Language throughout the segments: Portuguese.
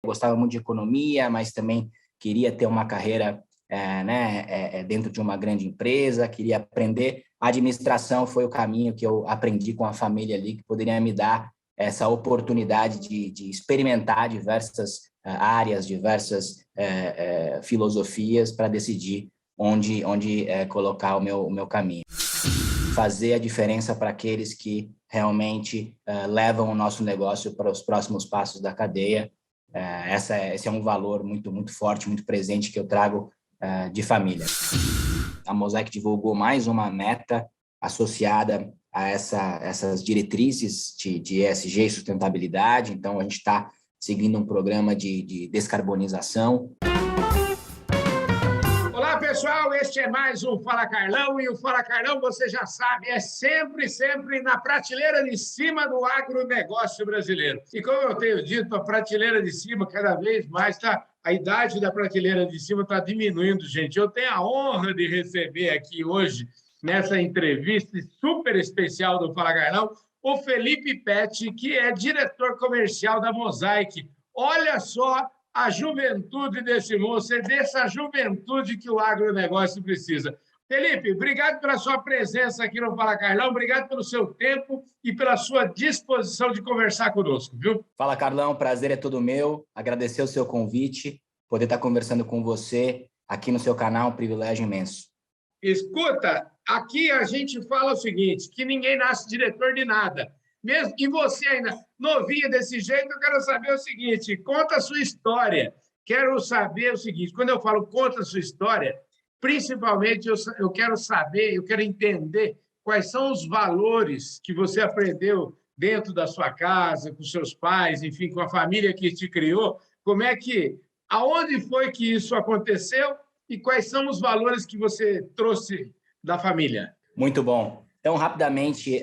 gostava muito de economia, mas também queria ter uma carreira dentro de uma grande empresa, queria aprender. A administração foi o caminho que eu aprendi com a família ali, que poderia me dar essa oportunidade de experimentar diversas áreas, diversas filosofias para decidir onde colocar o meu caminho. Fazer a diferença para aqueles que realmente levam o nosso negócio para os próximos passos da cadeia. Esse é um valor muito, muito forte, muito presente que eu trago de família. A Mosaic divulgou mais uma meta associada a essas diretrizes de ESG e sustentabilidade. Então, a gente está seguindo um programa de descarbonização. Olá, pessoal, este é mais um Fala Carlão, e o Fala Carlão, você já sabe, é sempre na prateleira de cima do agronegócio brasileiro. E como eu tenho dito, a prateleira de cima cada vez mais a idade da prateleira de cima está diminuindo, gente. Eu tenho a honra de receber aqui hoje, nessa entrevista super especial do Fala Carlão, o Felipe Petti, que é diretor comercial da Mosaic. Olha só a juventude desse moço, é dessa juventude que o agronegócio precisa. Felipe, obrigado pela sua presença aqui no Fala Carlão, obrigado pelo seu tempo e pela sua disposição de conversar conosco, viu? Fala, Carlão, prazer é todo meu, agradecer o seu convite, poder estar conversando com você aqui no seu canal, um privilégio imenso. Escuta, aqui a gente fala o seguinte, que ninguém nasce diretor de nada. Mesmo que você ainda novinha desse jeito, eu quero saber o seguinte, conta a sua história. Quero saber o seguinte, quando eu falo conta a sua história, principalmente eu quero saber, eu quero entender quais são os valores que você aprendeu dentro da sua casa, com seus pais, enfim, com a família que te criou. Aonde foi que isso aconteceu e quais são os valores que você trouxe da família? Muito bom. Então, rapidamente,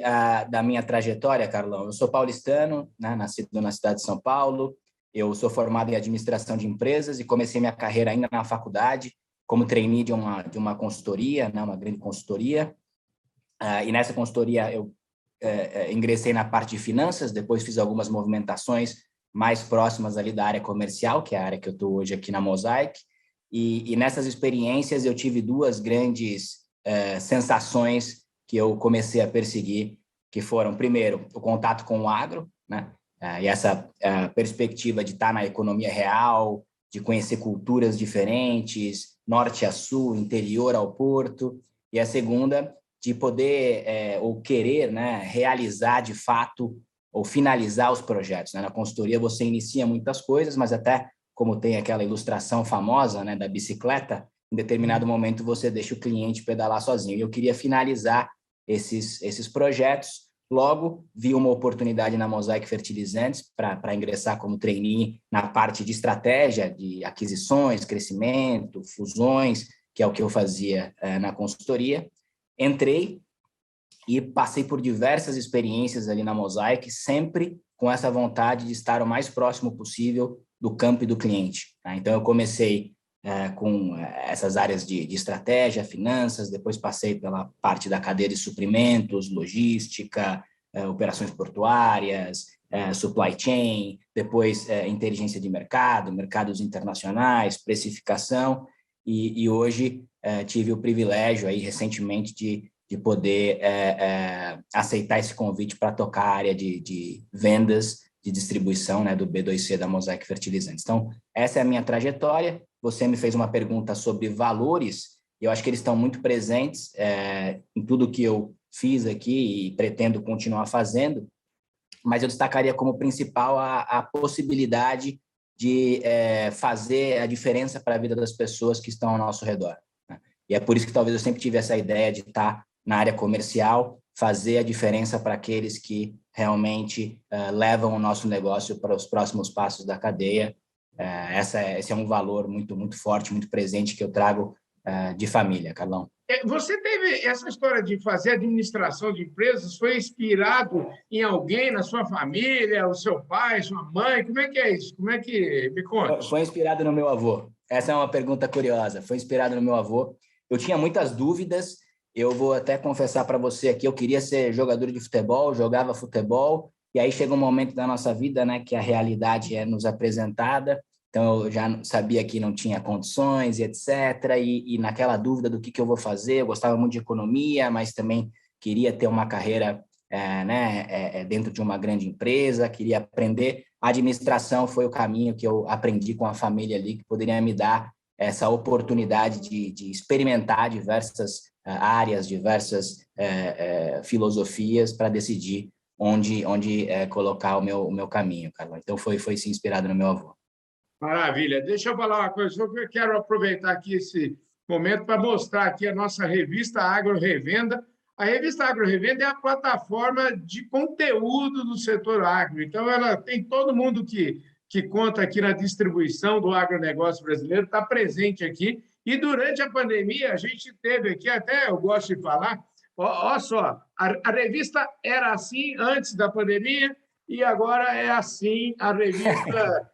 da minha trajetória, Carlão, eu sou paulistano, né, nascido na cidade de São Paulo, eu sou formado em administração de empresas e comecei minha carreira ainda na faculdade, como trainee de uma consultoria, né, uma grande consultoria, e nessa consultoria eu ingressei na parte de finanças, depois fiz algumas movimentações mais próximas ali da área comercial, que é a área que eu estou hoje aqui na Mosaic, e nessas experiências eu tive duas grandes sensações que eu comecei a perseguir, que foram, primeiro, o contato com o agro, né? E essa perspectiva de estar na economia real, de conhecer culturas diferentes, norte a sul, interior ao porto, e a segunda, de poder ou querer, né, realizar de fato ou finalizar os projetos, né? Na consultoria você inicia muitas coisas, mas até como tem aquela ilustração famosa, né, da bicicleta, em determinado momento você deixa o cliente pedalar sozinho. E eu queria finalizar esses projetos. Logo, vi uma oportunidade na Mosaic Fertilizantes para ingressar como trainee na parte de estratégia, de aquisições, crescimento, fusões, que é o que eu fazia na consultoria. Entrei e passei por diversas experiências ali na Mosaic, sempre com essa vontade de estar o mais próximo possível do campo e do cliente. Tá? Então, eu comecei com essas áreas de estratégia, finanças, depois passei pela parte da cadeia de suprimentos, logística, operações portuárias, supply chain, depois inteligência de mercado, mercados internacionais, precificação, e hoje tive o privilégio aí recentemente de poder aceitar esse convite para tocar a área de vendas, de distribuição, né, do B2C da Mosaic Fertilizantes. Então, essa é a minha trajetória. Você me fez uma pergunta sobre valores, e eu acho que eles estão muito presentes em tudo que eu fiz aqui e pretendo continuar fazendo, mas eu destacaria como principal a possibilidade de fazer a diferença para a vida das pessoas que estão ao nosso redor, né? E é por isso que talvez eu sempre tive essa ideia de estar na área comercial, fazer a diferença para aqueles que realmente levam o nosso negócio para os próximos passos da cadeia. Esse é um valor muito, muito forte, muito presente que eu trago de família, Carlão. Você teve essa história de fazer administração de empresas, foi inspirado em alguém na sua família, o seu pai, sua mãe? Como é que é isso? Como é que me conta? Foi inspirado no meu avô. Essa é uma pergunta curiosa. Foi inspirado no meu avô. Eu tinha muitas dúvidas. Eu vou até confessar para você aqui, eu queria ser jogador de futebol, jogava futebol, E aí chega um momento da nossa vida, né, que a realidade é nos apresentada. Então, eu já sabia que não tinha condições, e etc. E naquela dúvida do que eu vou fazer, eu gostava muito de economia, mas também queria ter uma carreira dentro de uma grande empresa, queria aprender. A administração foi o caminho que eu aprendi com a família ali, que poderia me dar essa oportunidade de experimentar diversas áreas, diversas filosofias para decidir onde colocar o meu caminho, Carlos. Então, foi sim inspirado no meu avô. Maravilha. Deixa eu falar uma coisa, só que eu quero aproveitar aqui esse momento para mostrar aqui a nossa revista Agro Revenda. A revista Agro Revenda é a plataforma de conteúdo do setor agro. Então, ela tem todo mundo que conta aqui na distribuição do agronegócio brasileiro, está presente aqui. E durante a pandemia, a gente teve aqui, até eu gosto de falar, olha só, a revista era assim antes da pandemia e agora é assim a revista.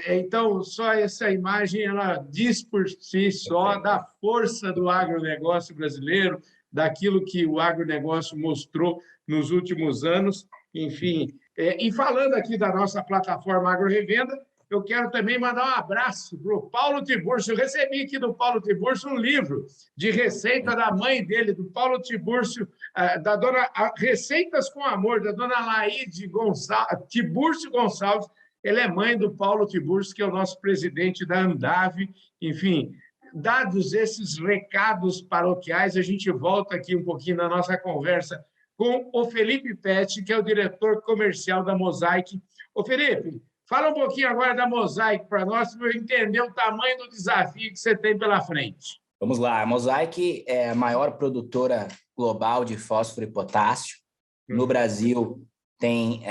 Então, só essa imagem ela diz por si só da força do agronegócio brasileiro, daquilo que o agronegócio mostrou nos últimos anos. Enfim, e falando aqui da nossa plataforma Agro Revenda, eu quero também mandar um abraço para o Paulo Tiburcio. Eu recebi aqui do Paulo Tiburcio um livro de receita da mãe dele, do Paulo Tiburcio, da dona Receitas com Amor, da dona Laide Tiburcio Gonçalves. Ela é mãe do Paulo Tiburcio, que é o nosso presidente da Andave. Enfim, dados esses recados paroquiais, a gente volta aqui um pouquinho na nossa conversa com o Felipe Pet, que é o diretor comercial da Mosaic. Ô, Felipe, fala um pouquinho agora da Mosaic para nós, para eu entender o tamanho do desafio que você tem pela frente. Vamos lá. A Mosaic é a maior produtora global de fósforo e potássio. No Brasil, tem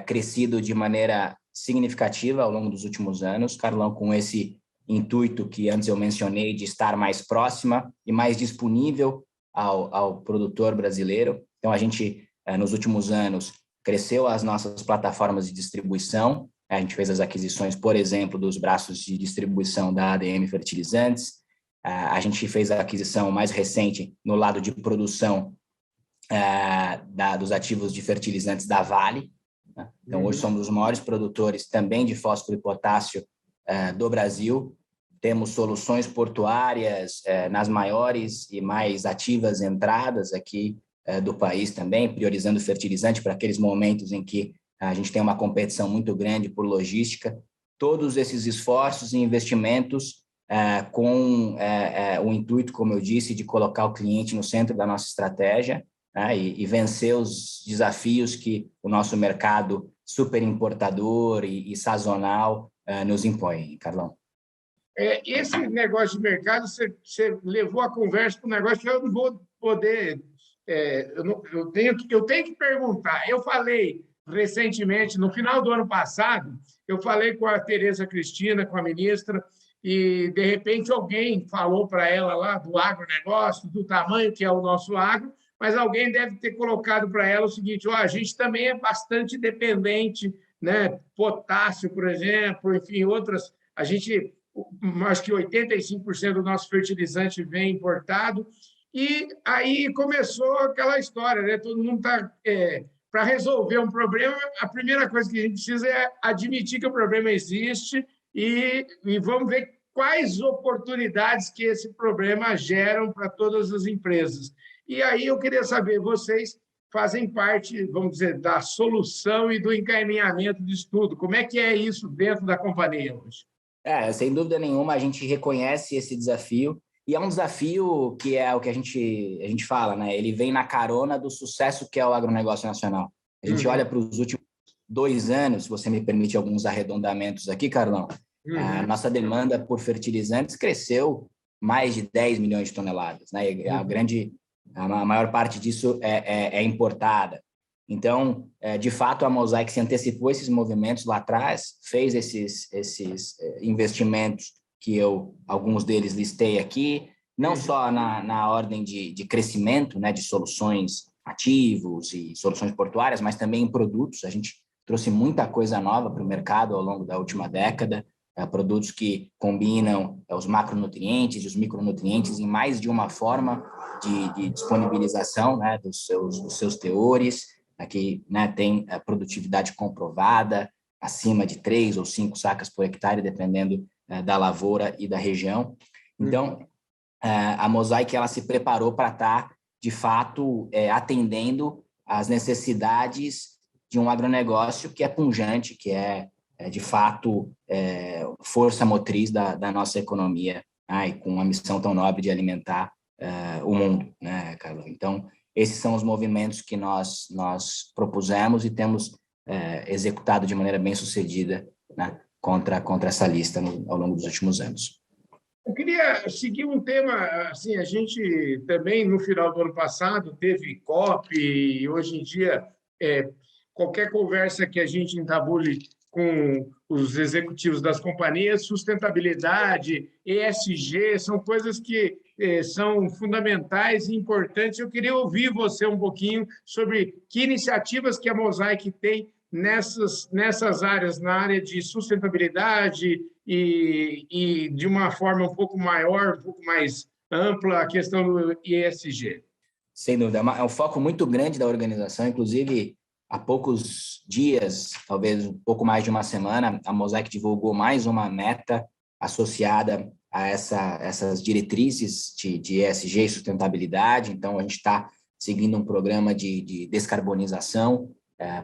crescido de maneira significativa ao longo dos últimos anos, Carlão, com esse intuito que antes eu mencionei de estar mais próxima e mais disponível ao produtor brasileiro. Então, a gente, nos últimos anos, cresceu as nossas plataformas de distribuição. A gente fez as aquisições, por exemplo, dos braços de distribuição da ADM Fertilizantes. A gente fez a aquisição mais recente no lado de produção dos ativos de fertilizantes da Vale. Então, hoje somos os maiores produtores também de fósforo e potássio do Brasil. Temos soluções portuárias nas maiores e mais ativas entradas aqui do país também, priorizando fertilizante para aqueles momentos em que a gente tem uma competição muito grande por logística. Todos esses esforços e investimentos com o intuito, como eu disse, de colocar o cliente no centro da nossa estratégia, e vencer os desafios que o nosso mercado super importador e sazonal nos impõe, Carlão. Esse negócio de mercado, você levou a conversa para um negócio que eu não vou poder... Eu tenho que perguntar. Eu falei recentemente, no final do ano passado, eu falei com a Tereza Cristina, com a ministra, e, de repente, alguém falou para ela lá do agronegócio, do tamanho que é o nosso agro, mas alguém deve ter colocado para ela o seguinte: a gente também é bastante dependente, né? Potássio, por exemplo, enfim, outras. A gente, acho que 85% do nosso fertilizante vem importado. E aí começou aquela história, né? Todo mundo está... para resolver um problema, a primeira coisa que a gente precisa é admitir que o problema existe e vamos ver quais oportunidades que esse problema geram para todas as empresas. E aí eu queria saber, vocês fazem parte, vamos dizer, da solução e do encaminhamento disso tudo. Como é que é isso dentro da companhia hoje? Sem dúvida nenhuma, a gente reconhece esse desafio, e é um desafio que é o que a gente fala, né? Ele vem na carona do sucesso que é o agronegócio nacional. A gente olha para os últimos 2 anos, se você me permite alguns arredondamentos aqui, Carlão, a nossa demanda por fertilizantes cresceu mais de 10 milhões de toneladas, né? A maior parte disso é importada. Então, de fato, a Mosaic se antecipou a esses movimentos lá atrás, fez esses investimentos que alguns deles listei aqui, não só na ordem de crescimento, né, de soluções ativos e soluções portuárias, mas também em produtos. A gente trouxe muita coisa nova para o mercado ao longo da última década, produtos que combinam os macronutrientes e os micronutrientes em mais de uma forma de disponibilização, né, dos seus teores. aqui, né, tem a produtividade comprovada, acima de 3 ou 5 sacas por hectare, dependendo da lavoura e da região. Então, a Mosaic ela se preparou para estar, de fato, atendendo às necessidades de um agronegócio que é pujante, que de fato, força motriz da nossa economia, e com uma missão tão nobre de alimentar o mundo, né, Carlos? Então, esses são os movimentos que nós propusemos e temos executado de maneira bem sucedida, né, contra essa lista ao longo dos últimos anos. Eu queria seguir um tema, assim, a gente também, no final do ano passado, teve COP, e hoje em dia, qualquer conversa que a gente entabule com os executivos das companhias, sustentabilidade, ESG, são coisas que são fundamentais e importantes. Eu queria ouvir você um pouquinho sobre que iniciativas que a Mosaic tem nessas áreas, na área de sustentabilidade e de uma forma um pouco maior, um pouco mais ampla, a questão do ESG. Sem dúvida, é um foco muito grande da organização, inclusive há poucos dias, talvez um pouco mais de uma semana, a Mosaic divulgou mais uma meta associada a essas diretrizes de ESG e sustentabilidade. Então, a gente está seguindo um programa de descarbonização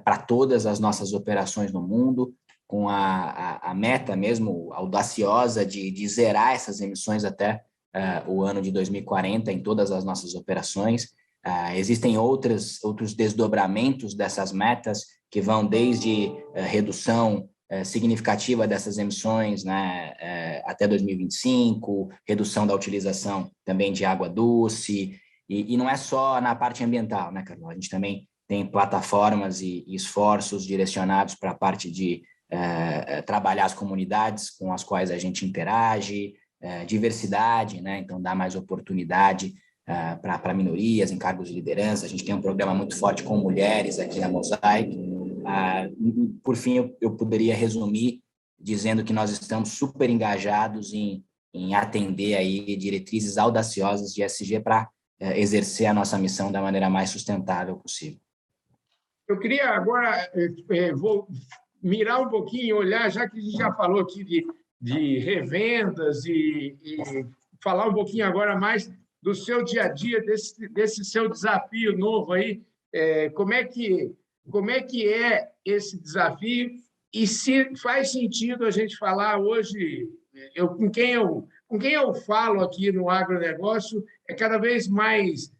para todas as nossas operações no mundo, com a meta mesmo audaciosa de zerar essas emissões até o ano de 2040 em todas as nossas operações. Existem outros desdobramentos dessas metas que vão desde redução significativa dessas emissões, né, até 2025, redução da utilização também de água doce, e não é só na parte ambiental, né, Carlos? A gente também tem plataformas e esforços direcionados para a parte de trabalhar as comunidades com as quais a gente interage, diversidade, né? Então, dar mais oportunidade para minorias em cargos de liderança. A gente tem um programa muito forte com mulheres aqui na Mosaic. Por fim, eu poderia resumir dizendo que nós estamos super engajados em atender aí diretrizes audaciosas de ESG para exercer a nossa missão da maneira mais sustentável possível. Eu queria agora vou mirar um pouquinho, olhar, já que a gente já falou aqui de revendas e falar um pouquinho agora mais do seu dia a dia, desse seu desafio novo aí. Como é que é esse desafio e se faz sentido a gente falar hoje, com quem eu falo aqui no agronegócio, cada vez mais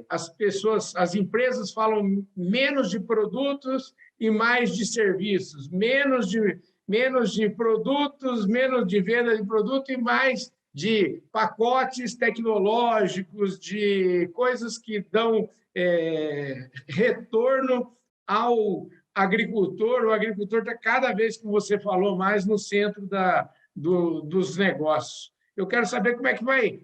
as empresas falam menos de produtos e mais de serviços, menos de produtos, menos de venda de produto e mais de pacotes tecnológicos, de coisas que dão retorno ao agricultor. O agricultor está, cada vez que você falou, mais no centro dos negócios. Eu quero saber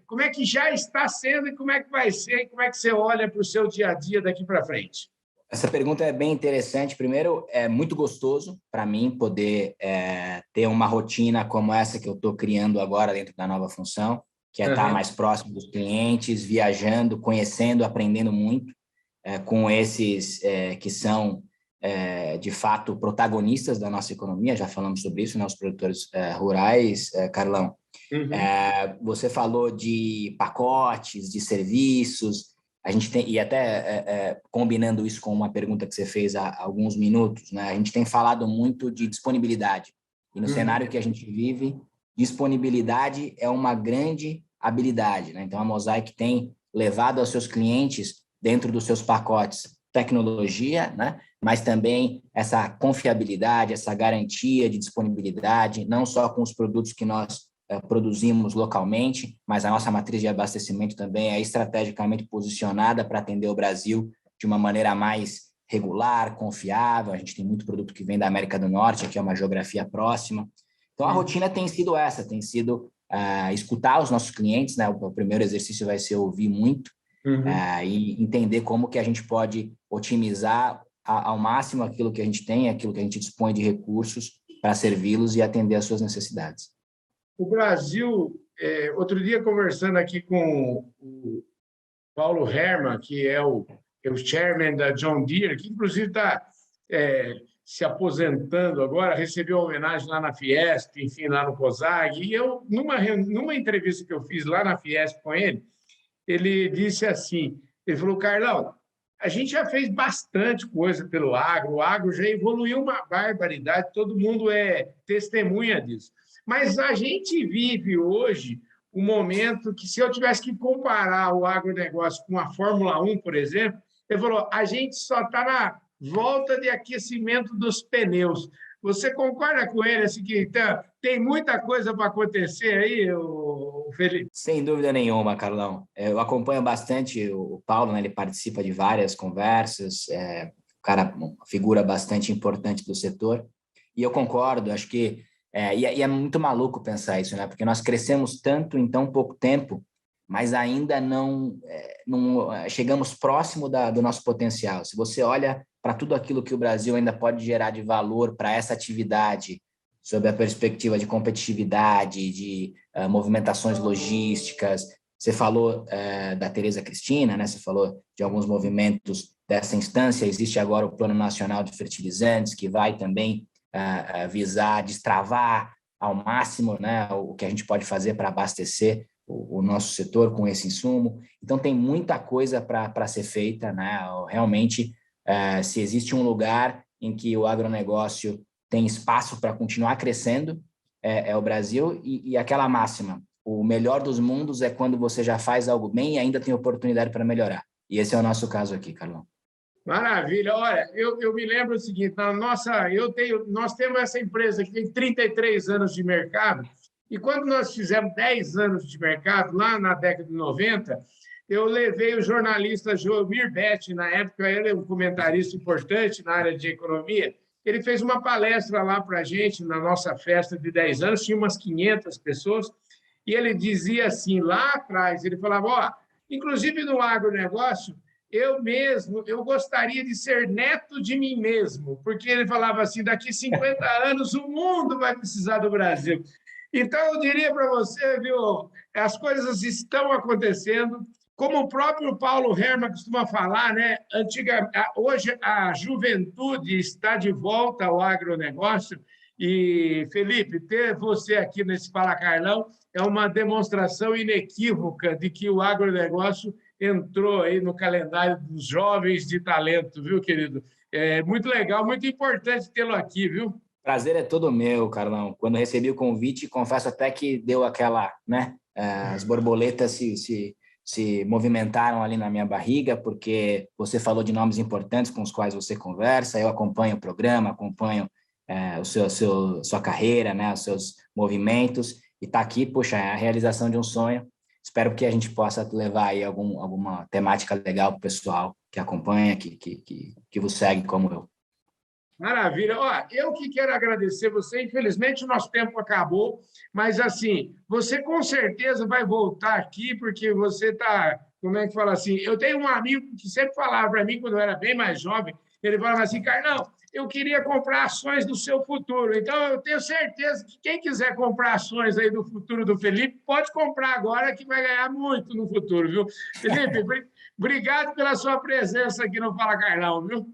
como é que já está sendo e como é que vai ser, e como é que você olha para o seu dia a dia daqui para frente. Essa pergunta é bem interessante. Primeiro, é muito gostoso para mim poder ter uma rotina como essa que eu estou criando agora dentro da nova função, que é estar mais próximo dos clientes, viajando, conhecendo, aprendendo muito com esses que são, de fato, protagonistas da nossa economia. Já falamos sobre isso, né? Os produtores rurais, Carlão. Você falou de pacotes, de serviços. A gente tem, e até combinando isso com uma pergunta que você fez há alguns minutos, né? A gente tem falado muito de disponibilidade. E no cenário que a gente vive, disponibilidade é uma grande habilidade, né? Então, a Mosaic tem levado aos seus clientes, dentro dos seus pacotes, tecnologia, né? Mas também essa confiabilidade, essa garantia de disponibilidade, não só com os produtos que nós produzimos localmente, mas a nossa matriz de abastecimento também é estrategicamente posicionada para atender o Brasil de uma maneira mais regular, confiável. A gente tem muito produto que vem da América do Norte, que é uma geografia próxima. Então, a rotina tem sido essa, tem sido escutar os nossos clientes, né? O primeiro exercício vai ser ouvir muito e entender como que a gente pode otimizar ao máximo aquilo que a gente tem, aquilo que a gente dispõe de recursos para servi-los e atender às suas necessidades. O Brasil, outro dia conversando aqui com o Paulo Herman, que é o é o chairman da John Deere, que inclusive está se aposentando agora, recebeu uma homenagem lá na Fiesp, enfim, lá no COSAG. E eu, numa entrevista que eu fiz lá na Fiesp com ele disse assim, ele falou, Carlão, a gente já fez bastante coisa pelo agro, o agro já evoluiu uma barbaridade, todo mundo é testemunha disso. Mas a gente vive hoje um momento que, se eu tivesse que comparar o agronegócio com a Fórmula 1, por exemplo, ele falou, a gente só está na volta de aquecimento dos pneus. Você concorda com ele assim, que tem muita coisa para acontecer aí, Felipe? Sem dúvida nenhuma, Carlão. Eu acompanho bastante o Paulo, né? Ele participa de várias conversas, uma figura bastante importante do setor, e eu concordo, acho que e é muito maluco pensar isso, né? Porque nós crescemos tanto em tão pouco tempo, mas ainda não chegamos próximo do nosso potencial. Se você olha para tudo aquilo que o Brasil ainda pode gerar de valor para essa atividade, sob a perspectiva de competitividade, de movimentações logísticas, você falou da Tereza Cristina, né? Você falou de alguns movimentos dessa instância, existe agora o Plano Nacional de Fertilizantes, que vai também visar destravar ao máximo, né, o que a gente pode fazer para abastecer o nosso setor com esse insumo. Então, tem muita coisa para ser feita, né? Realmente, se existe um lugar em que o agronegócio tem espaço para continuar crescendo, é o Brasil, e aquela máxima, o melhor dos mundos é quando você já faz algo bem e ainda tem oportunidade para melhorar. E esse é o nosso caso aqui, Carlão. Maravilha. Olha, eu me lembro o seguinte, nós temos essa empresa que tem 33 anos de mercado, e quando nós fizemos 10 anos de mercado, lá na década de 90, eu levei o jornalista Joelmir Betti, na época ele é um comentarista importante na área de economia, ele fez uma palestra lá para a gente, na nossa festa de 10 anos, tinha umas 500 pessoas, e ele dizia assim, lá atrás, ele falava, inclusive no agronegócio, eu gostaria de ser neto de mim mesmo, porque ele falava assim, daqui 50 anos o mundo vai precisar do Brasil. Então, eu diria para você, viu, as coisas estão acontecendo, como o próprio Paulo Hermann costuma falar, né? Hoje a juventude está de volta ao agronegócio, e, Felipe, ter você aqui nesse Fala Carlão é uma demonstração inequívoca de que o agronegócio entrou aí no calendário dos jovens de talento, viu, querido? É muito legal, muito importante tê-lo aqui, viu? Prazer é todo meu, Carlão. Quando recebi o convite, confesso até que deu aquela, né? As borboletas se movimentaram ali na minha barriga, porque você falou de nomes importantes com os quais você conversa, eu acompanho o programa, acompanho sua carreira, né? Os seus movimentos, e tá aqui, poxa, é a realização de um sonho. Espero que a gente possa levar aí alguma temática legal para o pessoal que acompanha, que vos segue como eu. Maravilha. Eu que quero agradecer você. Infelizmente, o nosso tempo acabou, mas, assim, você com certeza vai voltar aqui, porque você está, como é que fala assim? Eu tenho um amigo que sempre falava para mim, quando eu era bem mais jovem, ele falava assim, Carlão, eu queria comprar ações do seu futuro. Então, eu tenho certeza que quem quiser comprar ações aí do futuro do Felipe, pode comprar agora, que vai ganhar muito no futuro, viu? Felipe, obrigado pela sua presença aqui no Fala Carlão, viu?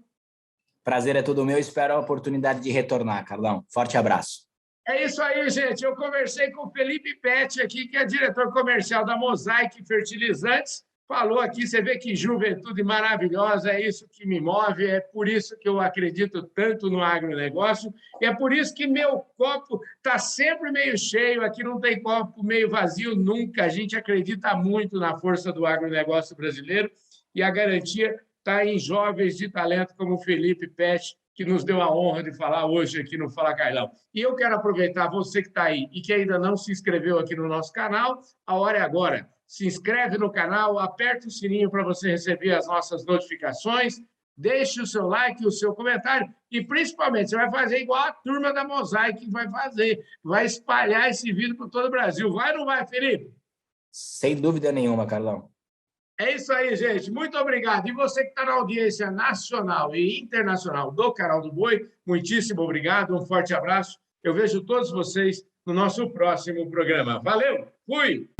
Prazer é todo meu, espero a oportunidade de retornar, Carlão. Forte abraço. É isso aí, gente. Eu conversei com o Felipe Petti aqui, que é diretor comercial da Mosaic Fertilizantes. Falou aqui, você vê que juventude maravilhosa, é isso que me move, é por isso que eu acredito tanto no agronegócio, e é por isso que meu copo está sempre meio cheio, aqui não tem copo meio vazio nunca, a gente acredita muito na força do agronegócio brasileiro, e a garantia está em jovens de talento como o Felipe Petti, que nos deu a honra de falar hoje aqui no Fala Carlão. E eu quero aproveitar, você que está aí e que ainda não se inscreveu aqui no nosso canal, a hora é agora. Se inscreve no canal, aperta o sininho para você receber as nossas notificações, deixe o seu like, o seu comentário e, principalmente, você vai fazer igual a turma da Mosaic vai fazer, vai espalhar esse vídeo por todo o Brasil. Vai ou não vai, Felipe? Sem dúvida nenhuma, Carlão. É isso aí, gente. Muito obrigado. E você que está na audiência nacional e internacional do Canal do Boi, muitíssimo obrigado. Um forte abraço. Eu vejo todos vocês no nosso próximo programa. Valeu! Fui!